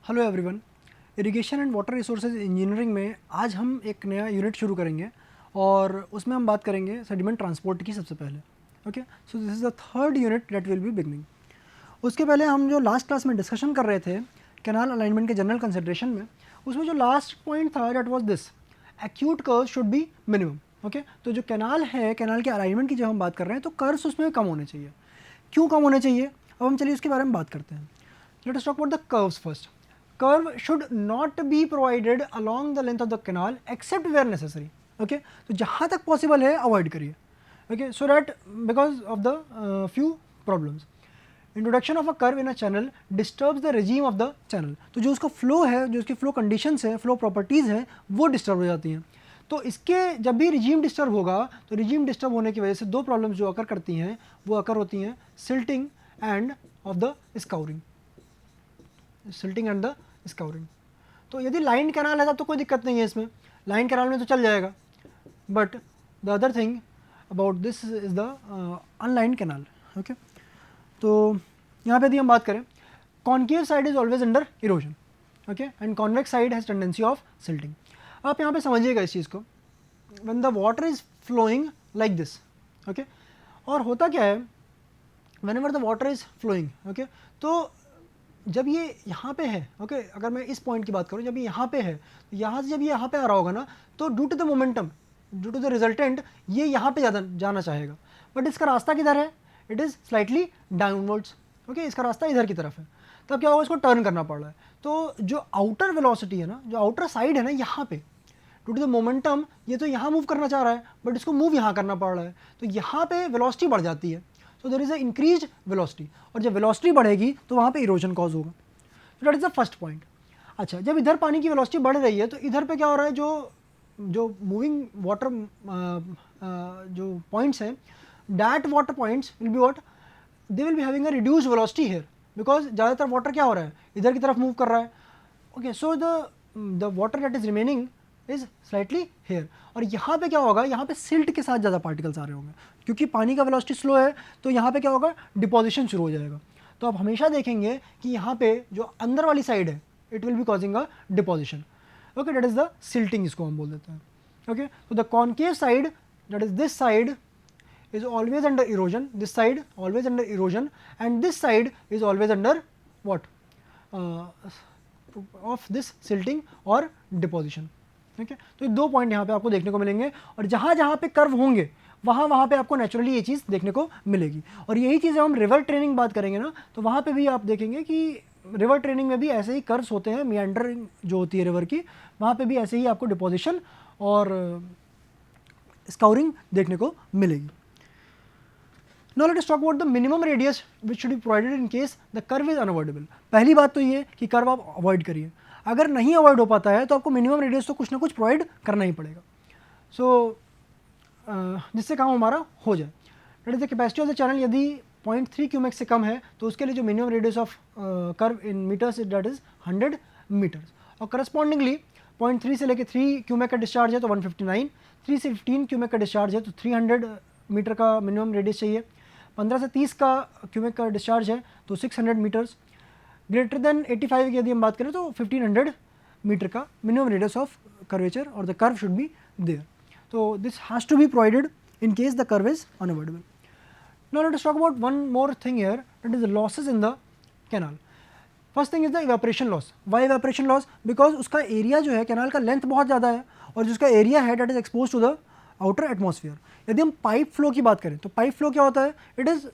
Hello everyone. Irrigation and water resources engineering में आज हम एक नया यूनिट शुरू करेंगे और उसमें हम बात करेंगे सेडिमेंट ट्रांसपोर्ट की सबसे पहले। Okay, so this is the third unit that will B beginning. उसके पहले हम जो लास्ट क्लास में डिस्कशन कर रहे थे कैनाल अलाइनमेंट के जनरल कंसिडरेशन में, उसमें जो लास्ट पॉइंट था that was this: acute curve should B minimum. Okay, तो जो कैनाल है, कैनाल के अलाइनमेंट की जब हम बात कर रहे हैं तो कर्व्स उसमें कम होने चाहिए। क्यों कम होने चाहिए, अब हम चलिए उसके बारे में बात करते हैं। Late us talk about the curves first. Curve should not be provided along the length of the canal except where necessary. Okay, तो जहाँ तक पॉसिबल है अवॉइड करिए। Okay, so that because of the few problems, introduction of a curve in a channel disturbs the regime of the channel. तो जो उसका flow है, जो उसकी फ्लो कंडीशंस है, फ्लो प्रॉपर्टीज़ हैं, वो डिस्टर्ब हो जाती हैं। तो इसके जब भी रिजीम डिस्टर्ब होगा तो रिजीम डिस्टर्ब होने की वजह से दो प्रॉब्लम्स जो अकर करती हैं वो अकर होती हैं: silting and of the scouring. Silting and the scouring. तो यदि लाइन कैनाल है तब तो कोई दिक्कत नहीं है इसमें, लाइन कैनाल में तो चल जाएगा। But the other thing about this is the unlined canal. Okay, तो यहाँ पे यदि हम बात करें, concave side is always under erosion, okay, and convex side has tendency of silting. आप यहाँ पे समझिएगा इस चीज़ को, when the water is flowing like this, okay, और होता क्या है, whenever the water is flowing, okay, तो जब ये यहाँ पे है, ओके, अगर मैं इस पॉइंट की बात करूँ, जब ये यहाँ पे है, तो यहाँ से जब ये यहाँ पे आ रहा होगा ना, तो due to the momentum, due to the resultant, ये यहाँ पे ज़्यादा जाना चाहेगा। बट इसका रास्ता किधर है? It is slightly downwards. Okay, इसका रास्ता इधर की तरफ है, तब क्या होगा, इसको टर्न करना पड़ रहा है। तो जो आउटर वेलोसिटी है ना, जो आउटर साइड है ना, यहाँ पे ड्यू टू द मोमेंटम ये तो यहाँ मूव करना चाह रहा है, बट इसको मूव यहाँ करना पड़ रहा है, तो यहाँ पे वेलोसिटी बढ़ जाती है। So there is a increase velocity, और जब वेलोसिटी बढ़ेगी तो वहाँ पे इरोजन कॉज होगा। तो that is the first point. अच्छा, जब इधर पानी की वेलोसिटी बढ़ रही है तो इधर पे क्या हो रहा है, जो जो मूविंग वाटर जो पॉइंट्स हैं, that water points will be what, they will be having a reduced velocity here, because ज़्यादातर वाटर क्या हो रहा है, इधर की तरफ मूव कर रहा है। Okay, so the water that is remaining is slightly here, और यहाँ पे क्या होगा, यहाँ पे सिल्ट के साथ ज़्यादा पार्टिकल्स आ रहे होंगे, क्योंकि पानी का वेलोसिटी स्लो है, तो यहाँ पे क्या होगा, डिपोजिशन शुरू हो जाएगा। तो आप हमेशा देखेंगे कि यहाँ पे जो अंदर वाली साइड है, it will be causing a deposition. Okay, that is the silting, इसको हम बोल देते हैं। ओके, तो the concave side, that is this side, is always under erosion, this side always under erosion, and this side is always under what, of this silting or deposition. ठीक है, तो ये दो पॉइंट यहाँ पे आपको देखने को मिलेंगे, और जहाँ जहाँ पे कर्व होंगे वहाँ वहाँ पे आपको नेचुरली ये चीज़ देखने को मिलेगी। और यही चीज़ हम रिवर ट्रेनिंग बात करेंगे ना, तो वहाँ पे भी आप देखेंगे कि रिवर ट्रेनिंग में भी ऐसे ही कर्व्स होते हैं, मियांडरिंग जो होती है रिवर की, वहाँ पे भी ऐसे ही आपको डिपोजिशन और स्काउरिंग देखने को मिलेगी। Now let us talk about the minimum radius which should be provided in case the curve is unavoidable. पहली बात तो ये कि कर्व आप अवॉइड करिए, अगर नहीं अवॉइड हो पाता है तो आपको मिनिमम रेडियस तो कुछ ना कुछ प्रोवाइड करना ही पड़ेगा। सो जिससे काम हमारा हो जाए। That is the capacity of the channel, यदि 0.3 क्यूमेक्स से कम है तो उसके लिए जो minimum radius of curve in meters that is 100 meters, और करस्पॉन्डिंगली 0.3 से लेकर 3 क्यूमेक का डिस्चार्ज है तो 159, 3 से 15 क्यूमेक का डिस्चार्ज है तो 300 मीटर का मिनिमम रेडियस चाहिए, 15 से 30 का क्यूमेक का डिस्चार्ज है तो 600 मीटर्स, ग्रेटर देन 85 की यदि हम बात करें तो 1500 मीटर का मिनिमम रेडियस ऑफ कर्वेचर, और the curve should be there. तो this has to be provided in case the curve is unavoidable. Now let us talk about one more thing here, that is the losses in the canal. First thing is the evaporation loss. Why evaporation loss? Because उसका area जो है, canal का length बहुत ज़्यादा है, और जिसका area है that is expose to the outer atmosphere. यदि हम पाइप फ्लो की बात करें तो पाइप फ्लो क्या होता है, it is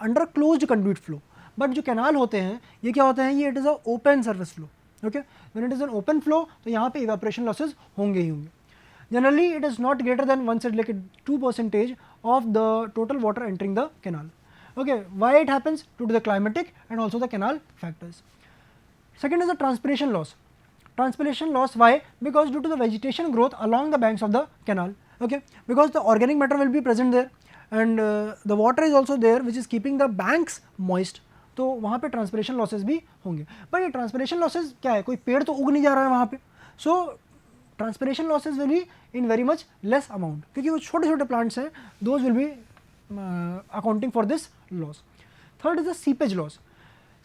under closed conduct flow. But जो कैनाल होते हैं ये क्या होते हैं, ये it is a open surface flow. Okay, when it is an open flow तो यहाँ पे इवेपोरेशन लॉसेज होंगे ही होंगे। Generally it is not greater than 1 से लेकर 2% of the total water entering the canal. Okay, why it happens? To the climatic and also the canal factors. Second is the transpiration loss. Transpiration loss, why? Because due to the vegetation growth along the banks of the canal. Okay, because the organic matter will be present there, and the water is also there which is keeping the banks moist. तो वहाँ पे transpiration losses भी होंगे। But ये transpiration losses क्या है, कोई पेड़ तो उग नहीं जा रहा है वहाँ पे, so transpiration losses will be in very much less amount, क्योंकि वो छोटे छोटे प्लांट्स हैं, those will be accounting for this loss. Third is the seepage loss.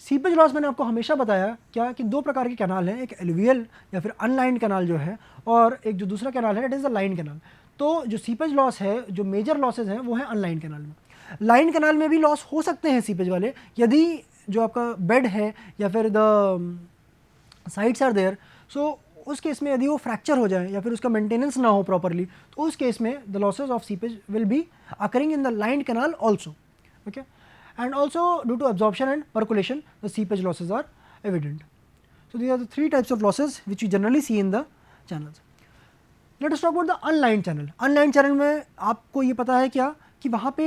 Seepage loss मैंने आपको हमेशा बताया क्या कि दो प्रकार के कैनाल हैं, एक एलुवियल या फिर अनलाइंड कैनाल जो है, और एक जो दूसरा कैनाल है, it is the line canal. तो जो सीपेज लॉस है, जो मेजर लॉसेज हैं वो हैं अनलाइन कैनाल में। लाइन कैनाल में भी लॉस हो सकते हैं सीपेज वाले, यदि जो आपका बेड है या फिर द साइड्स आर देयर, सो उस केस में यदि वो फ्रैक्चर हो जाए या फिर उसका मेंटेनेंस ना हो प्रॉपरली, तो उस केस में the losses of seepage will be occurring in the line canal also, okay. And also due to absorption and percolation, the seepage losses are evident. So these are the three types of losses which we generally see in the channels. Let us talk about the unlined channel. Unlined channel में आपको ये पता है क्या कि वहाँ पे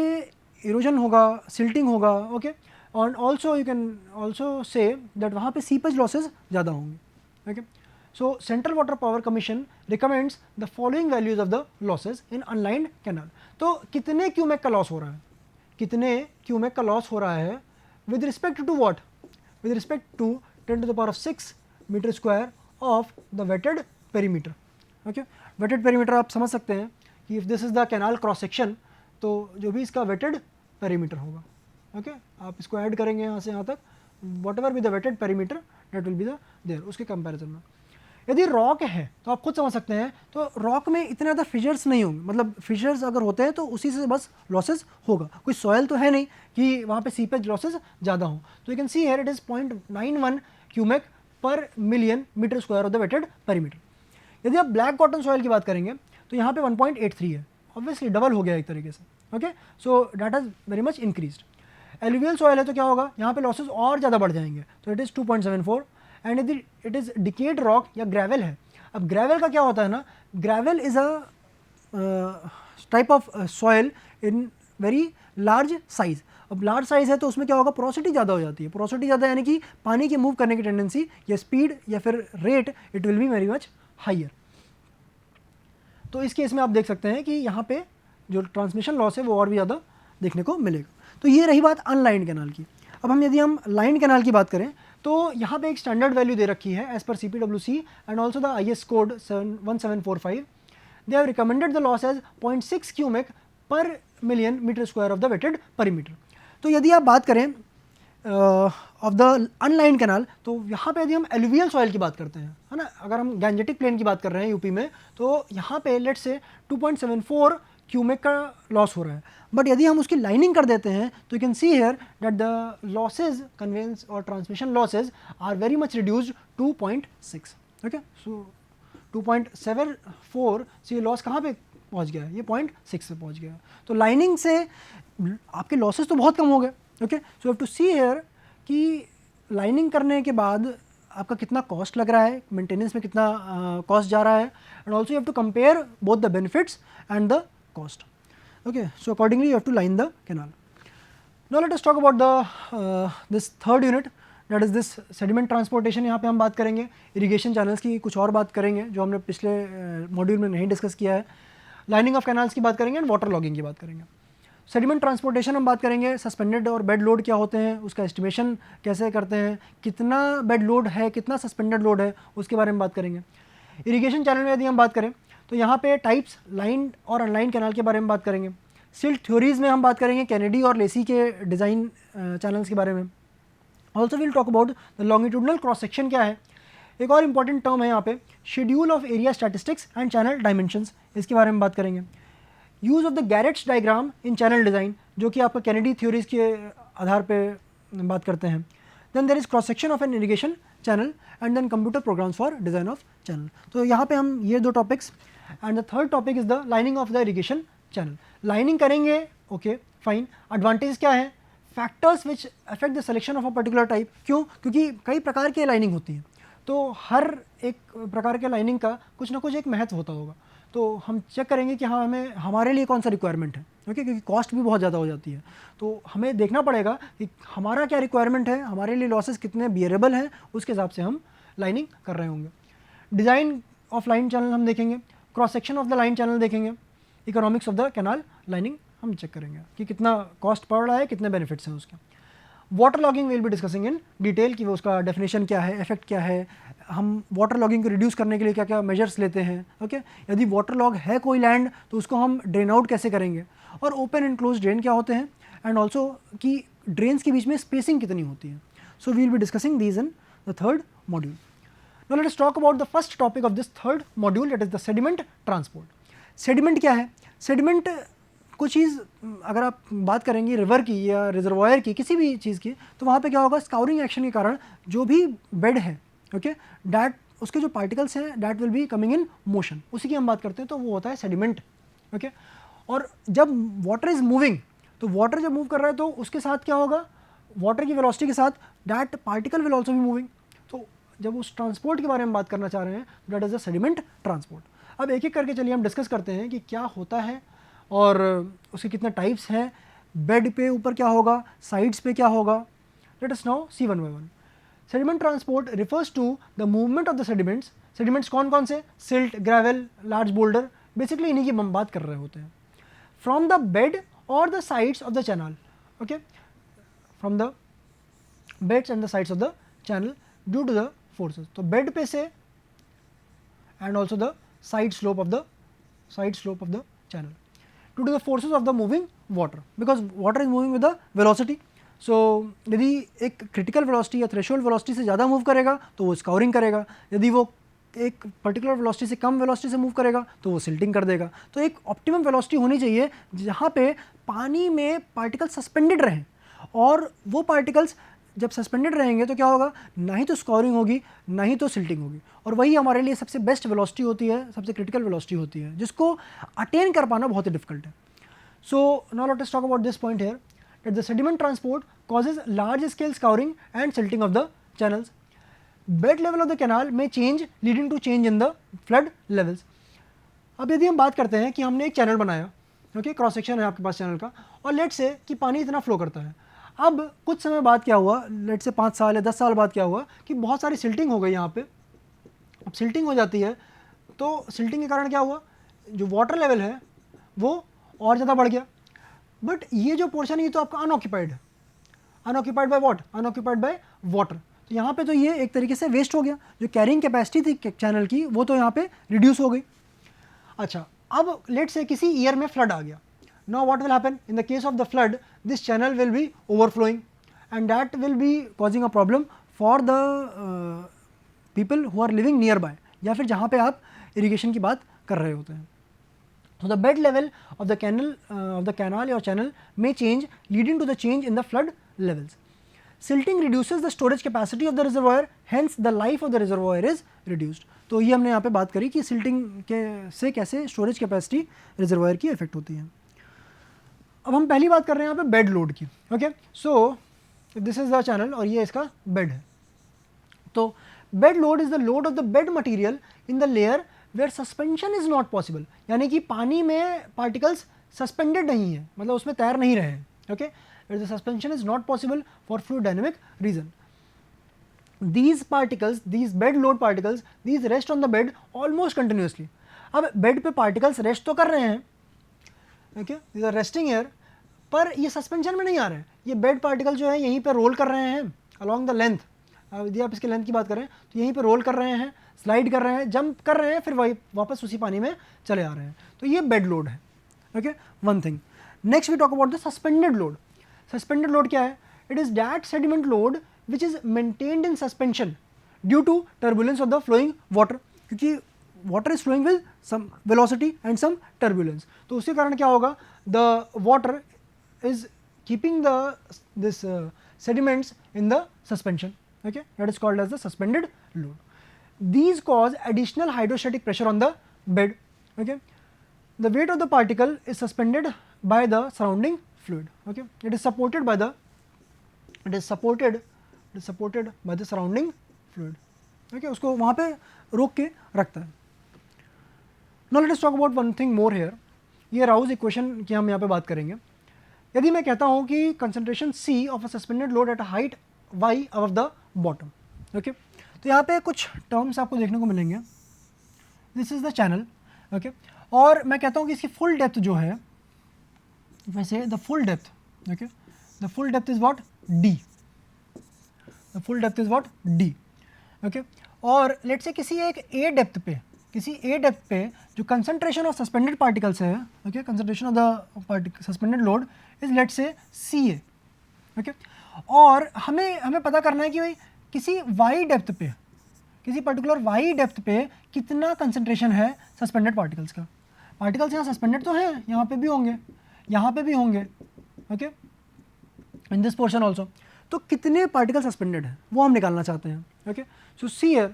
erosion होगा, silting होगा, okay, and also you can also say that वहाँ पे seepage losses ज़्यादा होंगे, okay. So Central Water Power Commission recommends the following values of the losses in unlined canal. तो कितने क्यूमेक का लॉस हो रहा है, कितने क्यूमेक का लॉस हो रहा है with respect to what, with respect to 10⁶ meter square of the wetted perimeter, okay. Wetted perimeter आप समझ सकते हैं कि if this is the canal cross section, तो जो भी इसका वेटेड पेरीमीटर होगा, ओके, आप इसको ऐड करेंगे यहाँ से यहाँ तक, whatever be the wetted perimeter that will be the there, उसके कंपैरिजन में। यदि रॉक है तो आप खुद समझ सकते हैं, तो रॉक में इतने ज़्यादा फिशर्स नहीं होंगे, मतलब फिशर्स अगर होते हैं तो उसी से बस लॉसेस होगा, कोई सॉयल तो है नहीं कि वहाँ पे सीपेज लॉसेस ज़्यादा हों। तो you can see here it is 0.91 cumec per million metre square of the wetted perimeter. यदि आप ब्लैक कॉटन सॉयल की बात करेंगे तो यहाँ पे 1.83 है, ऑब्वियसली डबल हो गया एक तरीके से, okay. So that has very much increased. Alluvial soil है तो क्या होगा, यहाँ पे लॉसेस और ज़्यादा बढ़ जाएंगे, तो इट इज़ 2.74। एंड यदि इट इज़ डिकेड रॉक या ग्रेवल है, अब ग्रेवल का क्या होता है ना, gravel is a type of soil in very large size. अब लार्ज साइज है तो उसमें क्या होगा, पोरोसिटी ज़्यादा हो जाती है, पोरोसिटी ज़्यादा यानी कि पानी की मूव करने की टेंडेंसी या स्पीड या फिर rate, it will be very much higher. तो इस केस में आप देख सकते हैं कि यहाँ पे जो ट्रांसमिशन लॉस है वो और भी ज़्यादा देखने को मिलेगा। तो ये रही बात अनलाइंड कैनाल की। अब हम यदि हम लाइन कैनाल की बात करें तो यहाँ पे एक स्टैंडर्ड वैल्यू दे रखी है as per CPWC and also the IS code 1745। They have recommended the loss as 0.6 cumec per million metre square of the wetted perimeter. तो यदि आप बात करें ऑफ द अनलाइंड कैनाल, तो यहाँ पे यदि हम एलुवियल सॉइल की बात करते हैं, है ना, अगर हम गैंजेटिक प्लेन की बात कर रहे हैं यूपी में, तो यहाँ पे लेट्स से 2.74 क्यूमेक का लॉस हो रहा है। बट यदि हम उसकी लाइनिंग कर देते हैं तो you can see here that the losses, conveyance और transmission losses are very much reduced 2.6, okay. So 2.74 से ये लॉस कहाँ पे पहुँच गया है, ये 0.6 पे पहुँच गया। तो लाइनिंग से आपके लॉसेज तो बहुत कम हो गए, okay. So have to see here कि लाइनिंग करने के बाद आपका कितना कॉस्ट लग रहा है, मेंटेनेंस में कितना कॉस्ट जा रहा है, and also you have to compare both the benefits and the cost, okay. So accordingly you have to line the canal. Now let us talk about the this third unit, that is this sediment transportation। यहाँ पे हम बात करेंगे irrigation channels की, कुछ और बात करेंगे जो हमने पिछले मॉड्यूल में नहीं डिस्कस किया है। लाइनिंग ऑफ कैनाल्स की बात करेंगे एंड वाटर लॉगिंग की बात करेंगे। सेडिमेंट ट्रांसपोर्टेशन हम बात करेंगे, सस्पेंडेड और बेड लोड क्या होते हैं, उसका एस्टिमेशन कैसे करते हैं, कितना बेड लोड है, कितना सस्पेंडेड लोड है, उसके बारे में बात करेंगे। इरिगेशन चैनल में यदि हम बात करें तो यहाँ पे टाइप्स लाइन और अनलाइन कैनाल के बारे में बात करेंगे। सिल्ट थ्योरीज में हम बात करेंगे कैनेडी और लेसी के डिज़ाइन चैनल्स के बारे में। Also will talk about the longitudinal cross section क्या है। एक और इंपॉर्टेंट टर्म है यहाँ पे schedule of area statistics and channel dimensions, इसके बारे में बात करेंगे। Use of the Garrett's diagram in channel design, जो कि आपका कैनेडी थ्योरीज के आधार पर बात करते हैं। Then there is cross section of an irrigation channel and then computer programs for design of channel. तो यहाँ पे हम ये दो topics, and the third topic is the lining of the irrigation channel. Lining करेंगे, ओके फाइन। एडवांटेज क्या है, factors which affect the selection of a particular type. क्यों, क्योंकि कई प्रकार की लाइनिंग होती है, तो हर एक प्रकार के लाइनिंग का कुछ ना कुछ एक महत्व होता होगा। तो हम चेक करेंगे कि हाँ हमें हमारे लिए कौन सा रिक्वायरमेंट है, ओके, क्योंकि कॉस्ट भी बहुत ज़्यादा हो जाती है। तो हमें देखना पड़ेगा कि हमारा क्या रिक्वायरमेंट है, हमारे लिए लॉसेस कितने बियरेबल हैं, उसके हिसाब से हम लाइनिंग कर रहे होंगे। डिज़ाइन ऑफ लाइन चैनल हम देखेंगे, cross section of the line channel देखेंगे, economics of the canal lining हम चेक करेंगे कि कितना कॉस्ट पड़ रहा है, कितने बेनिफिट्स हैं उसके। Water logging will be discussing in detail कि वो उसका डेफिनेशन क्या है, इफेक्ट क्या है, हम वाटर लॉगिंग को रिड्यूस करने के लिए क्या क्या मेजर्स लेते हैं, ओके। यदि वाटर लॉग है कोई लैंड तो उसको हम ड्रेन आउट कैसे करेंगे, और ओपन एंड क्लोज ड्रेन क्या होते हैं, एंड ऑल्सो कि ड्रेन्स के बीच में स्पेसिंग कितनी होती है। So we will be discussing these in the third module. Now let us talk about the first topic of this third module, that is the sediment transport. Sediment क्या है? Sediment कुछ चीज़ अगर आप बात करेंगे रिवर की या रिजर्वायर की, किसी भी चीज़ की, तो वहाँ पे क्या होगा, स्काउरिंग एक्शन के कारण जो भी बेड है, ओके, डैट उसके जो पार्टिकल्स हैं that will be coming in motion, उसी की हम बात करते हैं, तो वो होता है सेडिमेंट, ओके। और जब वाटर इज़ मूविंग, तो वाटर जब मूव कर रहा है तो उसके साथ क्या होगा, वाटर की वेलोसिटी के साथ that particle will also be moving. तो जब उस ट्रांसपोर्ट के बारे में बात करना चाह रहे हैं, that is the sediment transport. अब एक एक करके चलिए हम डिस्कस करते हैं कि क्या होता है और उसके कितने टाइप्स हैं, बेड पे ऊपर क्या होगा, साइड्स पे क्या होगा। Let us now see one by one. Sediment transport refers to the movement of the sediments. Sediments कौन कौन से, silt, gravel, large boulder, basically इन्हीं की हम बात कर रहे होते हैं। फ्रॉम द बेड और the sides of the channel, okay, from the beds and the sides of the channel due to the forces. तो बेड पे से and also the side slope of the channel due to the forces of the moving water, because water is moving with the velocity. So यदि एक critical velocity या threshold velocity से ज़्यादा move करेगा तो वो स्काउरिंग करेगा, यदि वो एक पर्टिकुलर वेलोसिटी से कम वेलोसिटी से मूव करेगा तो वो सिल्टिंग कर देगा। तो एक ऑप्टिमम वेलोसिटी होनी चाहिए जहाँ पे पानी में पार्टिकल सस्पेंडेड रहें, और वो पार्टिकल्स जब सस्पेंडेड रहेंगे तो क्या होगा, ना ही तो स्कोरिंग होगी ना ही तो सिल्टिंग होगी, और वही हमारे लिए सबसे बेस्ट वेलोसिटी होती है, सबसे क्रिटिकल वेलोसिटी होती है, जिसको अटेन कर पाना बहुत ही डिफिकल्ट है। So now let us talk about this point here, that the sediment transport causes large scale scouring and silting of the channels. Bed level of the canal में change leading to change in the flood levels. अब यदि हम बात करते हैं कि हमने एक चैनल बनाया, ओके, क्रॉस सेक्शन है आपके पास चैनल का, और लेट से कि पानी इतना फ्लो करता है। अब कुछ समय बाद क्या हुआ, लेट से 5 साल या 10 साल बाद क्या हुआ कि बहुत सारी सिल्टिंग हो गई यहाँ पे। अब सिल्टिंग हो जाती है तो सिल्टिंग के कारण क्या हुआ, जो वाटर लेवल है वो और ज़्यादा बढ़ गया, बट ये जो पोर्शन है ये तो आपका अनऑक्यूपाइड है। Unoccupied by what, unoccupied by water. तो यहाँ पे तो ये एक तरीके से वेस्ट हो गया, जो कैरिंग कैपेसिटी थी चैनल की वो तो यहाँ पे रिड्यूस हो गई। अच्छा, अब लेट से किसी ईयर में फ्लड आ गया। Now what will happen in the case of the flood, this channel will be overflowing and that will be causing a problem for the people who are living nearby, या फिर जहाँ पे आप irrigation की बात कर रहे होते हैं। So the bed level of the canal or channel may change, leading to the change in the flood levels. Silting reduces the storage capacity of the reservoir, hence the life of the reservoir is reduced. तो ये हमने यहाँ पे बात करी कि silting के से कैसे स्टोरेज कैपेसिटी रिजर्वायर की इफेक्ट होती है। अब हम पहली बात कर रहे हैं यहाँ पे बेड लोड की, okay. So this is the channel और ये इसका बेड है। तो bed load is the load of the bed material in the layer where suspension is not possible, यानी कि पानी में पार्टिकल्स सस्पेंडेड नहीं है, मतलब उसमें तैर नहीं रहे हैं, okay. The suspension is not possible for fluid dynamic reason. These particles, these bed load particles, these rest on the bed almost continuously. अब बेड पे पार्टिकल्स रेस्ट तो कर रहे हैं, okay, these are resting here, पर ये suspension में नहीं आ रहे हैं। ये बेड पार्टिकल जो है यहीं पे रोल कर रहे हैं अलॉन्ग द लेंथ। यदि आप इसके लेंथ की बात करें तो यहीं पे रोल कर रहे हैं, स्लाइड कर रहे हैं, जंप कर रहे हैं, फिर वही वापस उसी पानी में चले आ रहे हैं। तो ये बेड लोड है, okay, one thing. Next we talk about the suspended load. Suspended load क्या है? It is that sediment load which is maintained in suspension due to turbulence of the flowing water, क्योंकि water is flowing with some velocity and some turbulence, तो उसके कारण क्या होगा, the water is keeping this sediments in the suspension, okay, that is called as the suspended load. These cause additional hydrostatic pressure on the bed, okay. The weight of the particle is suspended by the surrounding fluid, okay. It is supported by the surrounding fluid, okay, उसको वहाँ पे रोक के रखता है। Now let us talk about one thing more here. ये Rouse equation की हम यहाँ पे बात करेंगे। यदि मैं कहता हूँ कि concentration C of a suspended load at a height y above the bottom, okay, तो यहाँ पे कुछ टर्म्स आपको देखने को मिलेंगे। This is the channel, okay, और मैं कहता हूँ कि इसकी फुल डेप्थ जो है, वैसे the full depth, okay, the full depth is what, D, the full depth is what, D, okay, और लेट से किसी एक A डेप्थ पे जो कंसंट्रेशन ऑफ सस्पेंडेड पार्टिकल्स है, okay, concentration of the suspended load is let say CA, okay, और हमें पता करना है कि भाई किसी वाई डेप्थ पे, किसी पर्टिकुलर वाई डेप्थ पे कितना कंसंट्रेशन है सस्पेंडेड पार्टिकल्स का। पार्टिकल्स यहाँ सस्पेंडेड तो हैं, यहाँ पे भी होंगे, यहाँ पे भी होंगे, okay, in this portion also. तो कितने पार्टिकल सस्पेंडेड है वो हम निकालना चाहते हैं, okay. So see here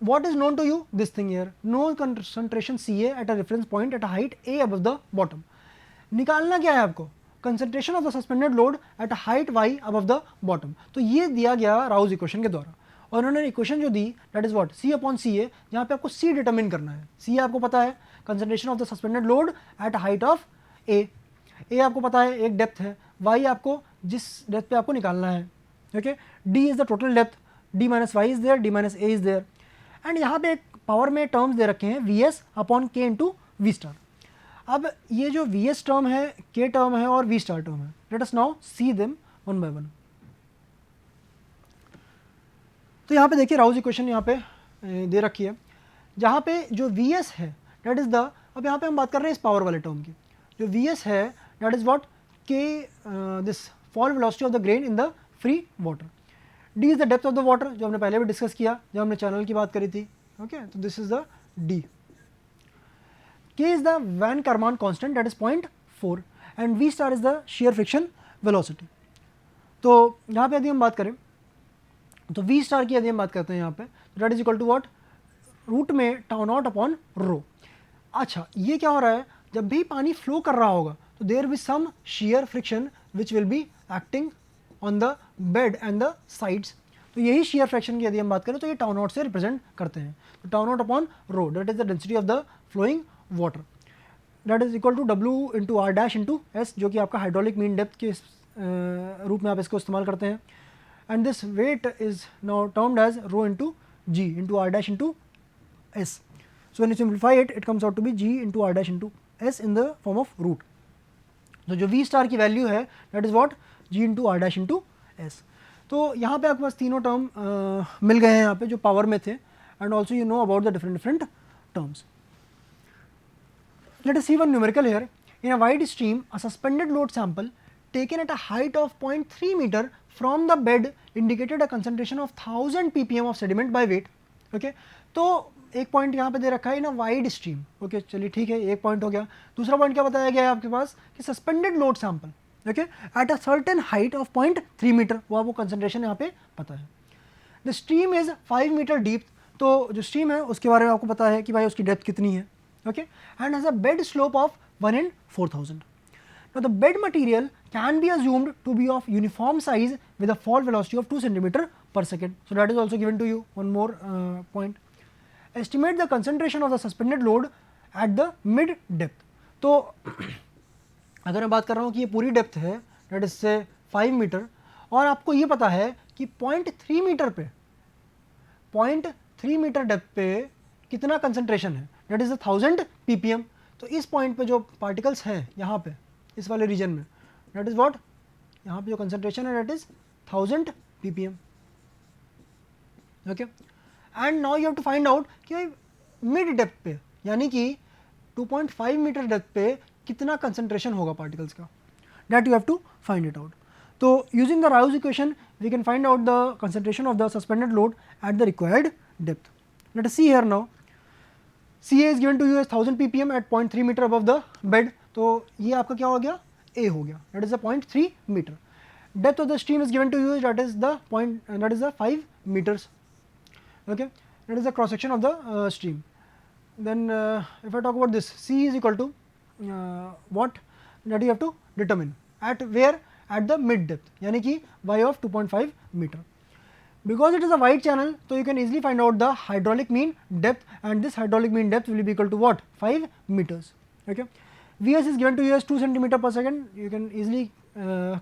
what is known to you, this thing here, no concentration Ca at a reference point at a height a above the bottom। निकालना क्या है आपको, concentration of the suspended load at a height y above the bottom। तो ये दिया गया Rouse equation के द्वारा, और उन्होंने इक्वेशन जो दी that is what, C upon Ca, यहाँ पे आपको C डिटरमिन करना है। C आपको पता है concentration of the suspended load at a height of a आपको पता है एक डेप्थ है, y आपको जिस डेप्थ पे आपको निकालना है, okay. D is the total depth, D minus y is there, D minus a is there, and यहाँ पे एक पावर में टर्म्स दे रखे हैं Vs upon K into V star. अब ये जो Vs टर्म है, K टर्म है और V स्टार टर्म है, let us now see them one by one. तो यहाँ पे देखिए राउज इक्वेशन यहाँ पे दे रखी है, जहाँ पे जो Vs है डेट इज द, अब यहाँ पे हम बात कर रहे हैं इस पावर वाले टर्म की, जो Vs है that is what K this fall velocity of the grain in the free water. D is the depth of the water, जो हमने पहले भी डिस्कस किया जब हमने चैनल की बात करी थी, ओके। तो this is the D। K is the von Karman constant that is 0.4 and V star is the shear friction velocity. तो यहाँ पे यदि हम बात करें तो V स्टार की यदि हम बात करते हैं यहाँ पे, that is equal to what, root में टाउ नॉट अपॉन रो। अच्छा, ये क्या हो रहा है, जब भी पानी फ्लो कर रहा होगा तो there be some shear friction which will be acting on the bed and the sides. तो यही शेयर फ्रैक्शन की यदि हम बात करें तो ये टाउ नॉट से रिप्रेजेंट करते हैं। तो tau naught upon rho that is the density of the flowing water, that is equal to W into R dash into S, जो कि आपका हाइड्रोलिक मीन डेप्थ के रूप में आप इसको इस्तेमाल करते हैं। And this weight is now termed as rho into g into R dash into S. So when you simplify it, it comes out to be g into R dash into S in the form of root. तो जो V star की value है that is what G into R dash into S. तो यहाँ पे आपके पास तीनों term मिल गए हैं यहाँ पे जो पावर में थे, and also you know about the different terms. Let us see one numerical here, in a wide stream a suspended load sample taken at a height of 0.3 meter from the bed indicated a concentration of 1000 ppm of sediment by weight, okay। तो एक point यहाँ पे दे रखा है इन a wide stream, okay, चलिए ठीक है, एक पॉइंट हो गया। दूसरा पॉइंट क्या बताया गया है आपके पास कि suspended load sample, okay, at a certain height of 0.3 metre, वो आपको कंसंट्रेशन यहाँ पे पता है। The stream is 5 metre deep, तो जो स्ट्रीम है उसके बारे में आपको पता है कि भाई उसकी डेप्थ कितनी है, okay, and has a bed slope of 1 in 4000। Now the bed material can be assumed to be of uniform size with a fall velocity of 2 centimeter per second. So that is also given to you. One more point. Estimate the concentration of the suspended load at the mid depth. तो अगर मैं बात कर रहा हूँ कि ये पूरी डेप्थ है डेट इज से 5 मीटर, और आपको ये पता है कि 0.3 मीटर पे 0.3 मीटर डेप्थ पे कितना कंसंट्रेशन है, डेट इज 1000 ppm। तो इस पॉइंट पे जो पार्टिकल्स हैं यहाँ पे इस वाले रीजन में, डेट इज व्हाट, यहाँ पे जो कंसंट्रेशन है that is 1000 ppm, okay. And now you have to find out कि भाई मिड डेप्थ पे यानी कि 2.5 मीटर डेप्थ पे कितना कंसंट्रेशन होगा पार्टिकल्स का, that you have to find it out. तो using the Rouse equation we can find out the concentration of the suspended load at the required depth. Let us see here now, Ca is given to you as 1000 ppm at 0.3 meter above the bed, तो ये आपका क्या हो गया, A हो गया, that is the 0.3 meter। Depth of the stream is given to you, that is the 5 meters, okay, that is the cross section of the stream। Then if I talk about this, C is equal to what, that you have to determine at where, at the mid depth, यानी कि y of 2.5 meter। Because it is a wide channel, so you can easily find out the hydraulic mean depth, and this hydraulic mean depth will be equal to what, 5 meters, okay। Vs is given to you as 2 centimeter per second, you can easily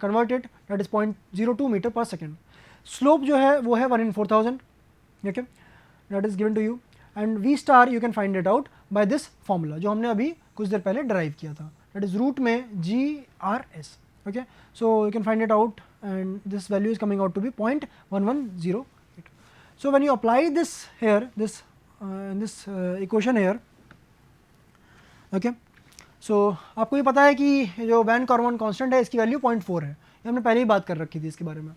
convert it, that is 0.02 meter per second। Slope जो है वो है 1 in 4000, okay, that is given to you। and V star you can find it out by this formula जो हमने अभी कुछ देर पहले derive किया था, that is root में GRS, okay। so you can find it out, and this value is coming out to be 0.1108। so when you apply this here, this in this equation here, okay, so आपको ये पता है कि जो van Corman constant है इसकी value 0.4 है, हमने पहले ही बात कर रखी थी इसके बारे में।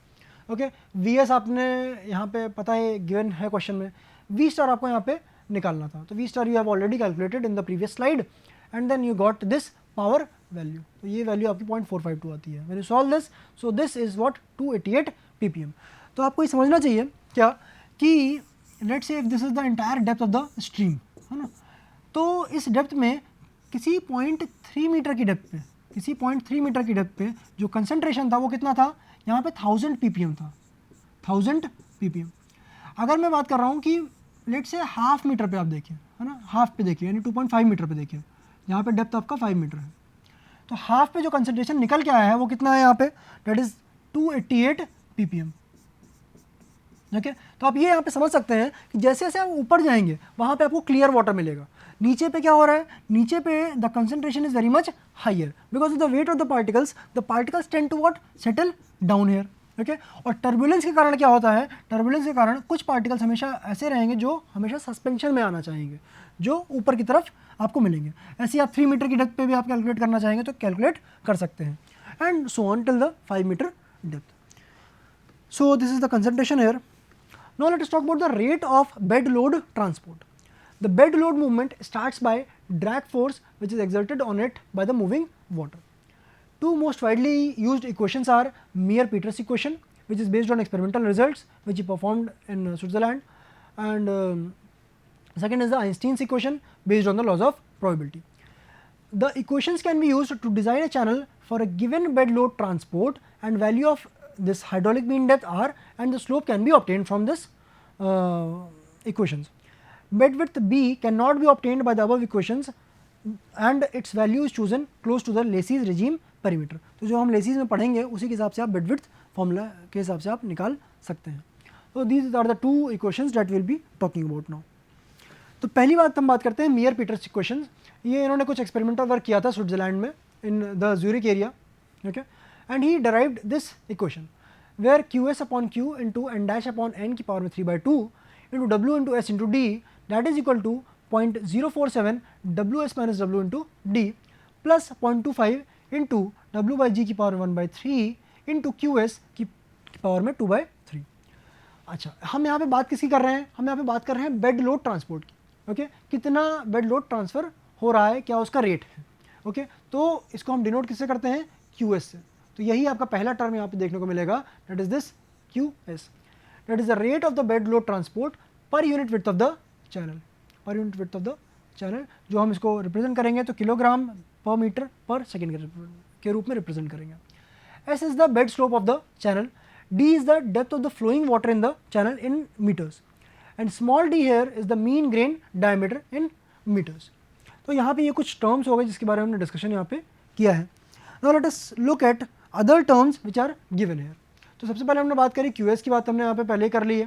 ओके, वी एस आपने यहाँ पे पता है गिवन है क्वेश्चन में, वी स्टार आपको यहाँ पे निकालना था, तो V star you have already calculated in the previous slide and then you got this power value, तो ये वैल्यू आपकी 0.452 आती है। When you solve this, so this is what 288 ppm। तो आपको ये समझना चाहिए क्या कि let's say if this is the entire depth of the stream, है ना, तो इस डेप्थ में किसी 0.3 मीटर की डेप्थ पे, किसी 0.3 मीटर की डेप्थ पे जो कंसंट्रेशन था वो कितना था, यहाँ पे 1000 ppm था, 1000 ppm। अगर मैं बात कर रहा हूँ कि लेट से हाफ मीटर पे आप देखिए, है ना, हाफ पे देखिए यानी 2.5 मीटर पे देखिए, यहाँ पे डेप्थ आपका 5 मीटर है, तो हाफ पे जो कंसंट्रेशन निकल के आया है वो कितना है यहाँ पे, डेट इज 288 ppm। ओके, तो आप ये यहाँ पे समझ सकते हैं कि जैसे जैसे आप ऊपर जाएंगे वहाँ पे आपको क्लियर वाटर मिलेगा, नीचे पे क्या हो रहा है, नीचे पे the concentration is very much higher because of the weight of the particles tend to what settle down here. Okay, और टर्बुलेंस के कारण क्या होता है, टर्बुलेंस के कारण कुछ पार्टिकल्स हमेशा ऐसे रहेंगे जो हमेशा सस्पेंशन में आना चाहेंगे, जो ऊपर की तरफ आपको मिलेंगे। ऐसे आप 3 मीटर की डेप्थ पे भी आप कैलकुलेट करना चाहेंगे तो कैलकुलेट कर सकते हैं, and so on till the 5 metre depth. So this is the concentration here. Now let us talk about the rate of bed load transport. The bed load movement starts by drag force which is exerted on it by the moving water. Two most widely used equations are Meyer-Peters equation, which is based on experimental results which he performed in Switzerland, and second is the Einstein's equation based on the laws of probability. The equations can be used to design a channel for a given bed load transport, and value of this hydraulic mean depth r and the slope can be obtained from this equations. Bed width b cannot be obtained by the above equations and its value is chosen close to the Lacy's regime perimeter. तो जो हम lessee's में पढ़ेंगे उसी के हिसाब से आप बेड विड्थ फॉर्मूला के हिसाब से आप निकाल सकते हैं। तो these are the 2 equations that will be talking about now. तो पहली बात हम बात करते हैं मियर-पीटर्स इक्वेशंस। ये इन्होंने कुछ एक्सपेरिमेंटल वर्क किया था स्विट्जरलैंड में in the Zurich area. Okay, and he derived this equation where qs upon q into n dash upon n की पावर में 3/2 into w into s into d that is equal to 0.047 ws minus w into d plus 0.25 into w by g की power 1/3 into qs की power में 2/3। अच्छा, हम यहाँ पे बात किसकी कर रहे हैं, हम यहाँ पे बात कर रहे हैं बेड लोड ट्रांसपोर्ट की। ओके, कितना बेड लोड ट्रांसफ़र हो रहा है, क्या उसका रेट है। ओके, तो इसको हम डिनोट किससे करते हैं, qs से। तो यही आपका पहला टर्म यहाँ पे देखने को मिलेगा, that is this QS, that is the rate of the bed load transport per unit width of the channel, per unit width of the channel. जो हम इसको रिप्रेजेंट करेंगे तो किलोग्राम पर मीटर पर सेकेंड के रूप में रिप्रेजेंट करेंगे। S is the bed slope of the channel, D is the depth of the flowing water in the channel in metres, and small d here is the mean grain diameter in metres. तो यहाँ पे ये कुछ terms हो गए जिसके बारे में हमने डिस्कशन यहाँ पे किया है। Now let us look at other terms which are given here. तो सबसे पहले हमने बात करी QS की, बात हमने यहाँ पे पहले ही कर ली है।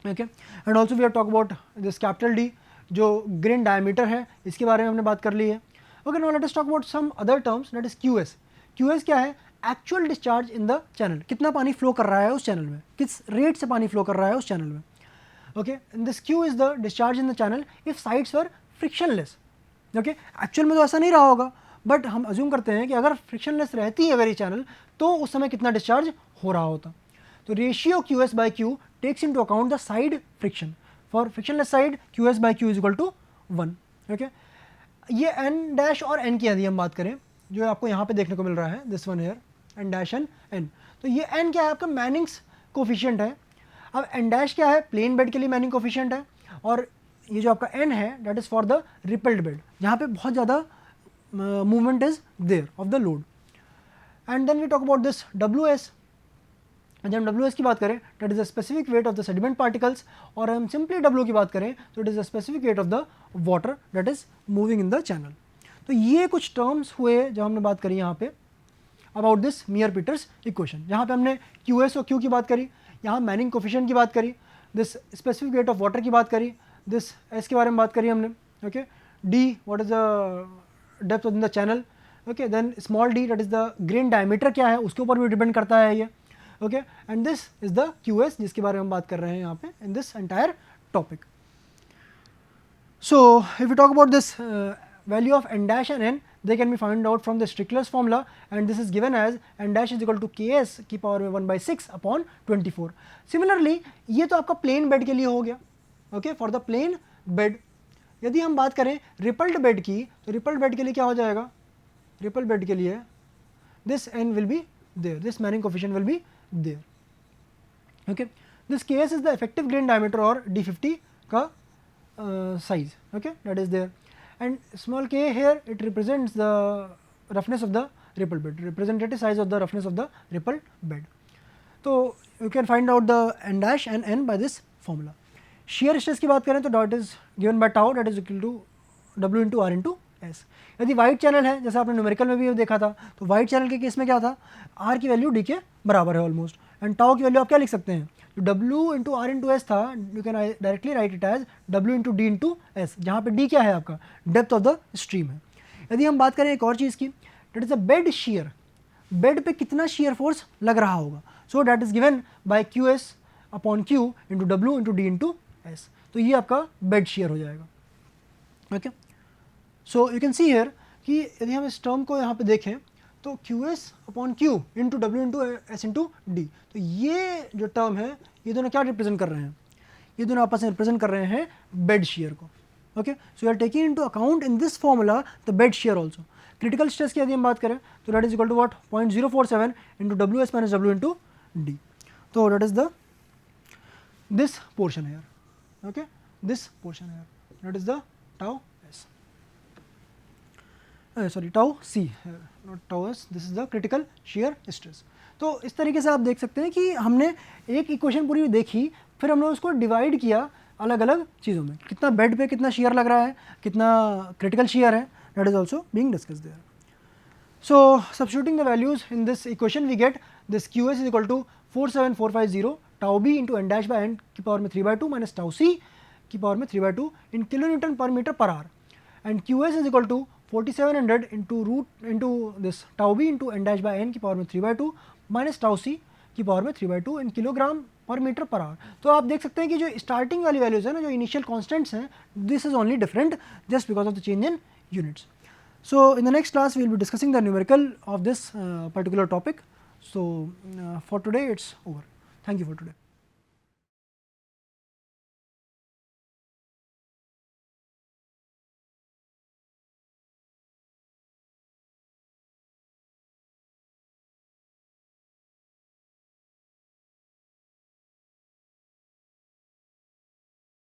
Okay, and also we have talk about this capital D जो ग्रेन डायमीटर है, इसके बारे में हमने बात कर ली है। Okay, now let us talk about some other terms, that is QS। QS क्या है, actual discharge in the channel, कितना पानी फ्लो कर रहा है उस चैनल में, किस रेट से पानी फ्लो कर रहा है उस चैनल में। Okay, and this Q is the discharge in the channel if sides were frictionless. Okay, actual में तो ऐसा नहीं रहा होगा, बट हम अज्यूम करते हैं कि अगर फ्रिक्शनलेस रहती है अगर ये चैनल, तो उस समय कितना डिस्चार्ज हो रहा होता। तो ratio QS by Q takes into account the side friction. For frictionless side QS by Q is equal to 1। Okay, ये n डैश और n की यदि हम बात करें, जो आपको यहाँ पे देखने को मिल रहा है, this one here n dash and n, तो ये n क्या है, आपका मैनिंग्स कोफिशिएंट है। अब n डैश क्या है, प्लेन बेड के लिए मैनिंग कोफिशिएंट है, और ये जो आपका n है that is for the rippled bed, जहाँ पे बहुत ज़्यादा movement is there of the load. And then we talk about this WS, and जब WS की बात करें that is the specific weight of the sediment particles, और हम simply W की बात करें तो it is the specific weight of the water that is moving in the channel. तो ये कुछ terms हुए जब हमने बात करी यहाँ पे about this Meyer-Peters equation, जहाँ पे हमने QS और Q की बात करी, यहाँ Manning coefficient की बात करी, this specific weight of water की बात करी, this S के बारे में बात करी हमने। Okay, D what is the depth in the channel. Okay, then small d that is the grain diameter क्या है उसके ऊपर भी डिपेंड करता है ये। Okay, and this is the QS जिसके बारे में हम बात कर रहे हैं यहाँ पे in this entire topic. So if you talk about this value of n dash and n, they can be found out from the Strickler's formula, and this is given as n dash is equal to ks की power में 1/6 upon 24. Similarly, ये तो आपका plane bed के लिए हो गया, okay, for the plane bed. यदि हम बात करें रिपल्ड बेड की, तो रिपल्ड बेड के लिए क्या हो जाएगा, रिपल्ड बेड के लिए this n will be there, this Manning coefficient will be there. Okay, this ks is the effective grain diameter or D50 का size, okay, that is there, and small k here it represents the roughness of the rippled bed, representative size of the roughness of the rippled bed. So you can find out the n dash and n by this formula. Shear stress की बात करें तो dot is given by tau, that is equal to W into R into S. यदि wide channel है, जैसे आपने numerical में भी देखा था, तो वाइड चैनल के केस में क्या था, R की वैल्यू D के बराबर है ऑलमोस्ट, एंड टाउ की वैल्यू आप क्या लिख सकते हैं, जो W into R into S था, you can directly write it as W into D into S, जहाँ पे D क्या है आपका, डेप्थ ऑफ द स्ट्रीम है. यदि हम बात करें एक और चीज़ की, that is a bed share, bed पे कितना शेयर फोर्स लग रहा होगा, so that is given by QS upon Q into W into D into S. तो ये आपका बेड शेयर हो जाएगा. Okay, so you can see here कि यदि हम इस टर्म को यहाँ पे देखें तो QS upon Q into W into S into D, तो ये जो टर्म है ये दोनों क्या रिप्रेजेंट कर रहे हैं, ये दोनों आपस में रिप्रेजेंट कर रहे हैं बेड शेयर को. Okay, so you are taking into account in this formula the bed shear also. Critical stress की यदि हम बात करें तो that is equal to what 0.047 into WS minus W into D. तो that is the this portion here, okay, this portion here, that is the tau S. Sorry, tau C, not tau S, this is the critical shear stress. तो इस तरीके से आप देख सकते हैं कि हमने एक इक्वेशन पूरी देखी, फिर हमने उसको डिवाइड किया अलग अलग चीज़ों में, कितना बेड पे कितना शेयर लग रहा है, कितना क्रिटिकल शेयर है, that is also being discussed there. So substituting the values in this equation we get this QS is equal to 47450 tau B into n dash by n की power में 3/2 minus tau C की power में 3/2 in kilo newton per metre per hour, and QS is equal to 4700 into this tau B into n dash by n की power में 3/2 minus tau C की power में 3/2 in kilogram पर metre per our. तो आप देख सकते हैं कि जो स्टार्टिंग वाली वैल्यूज है ना, जो इनिशियल कॉन्स्टेंट्स हैं, this is only different just because of the change in units. So in the next class we will be discussing the numerical of this particular topic. So for today it's over. Thank you for today.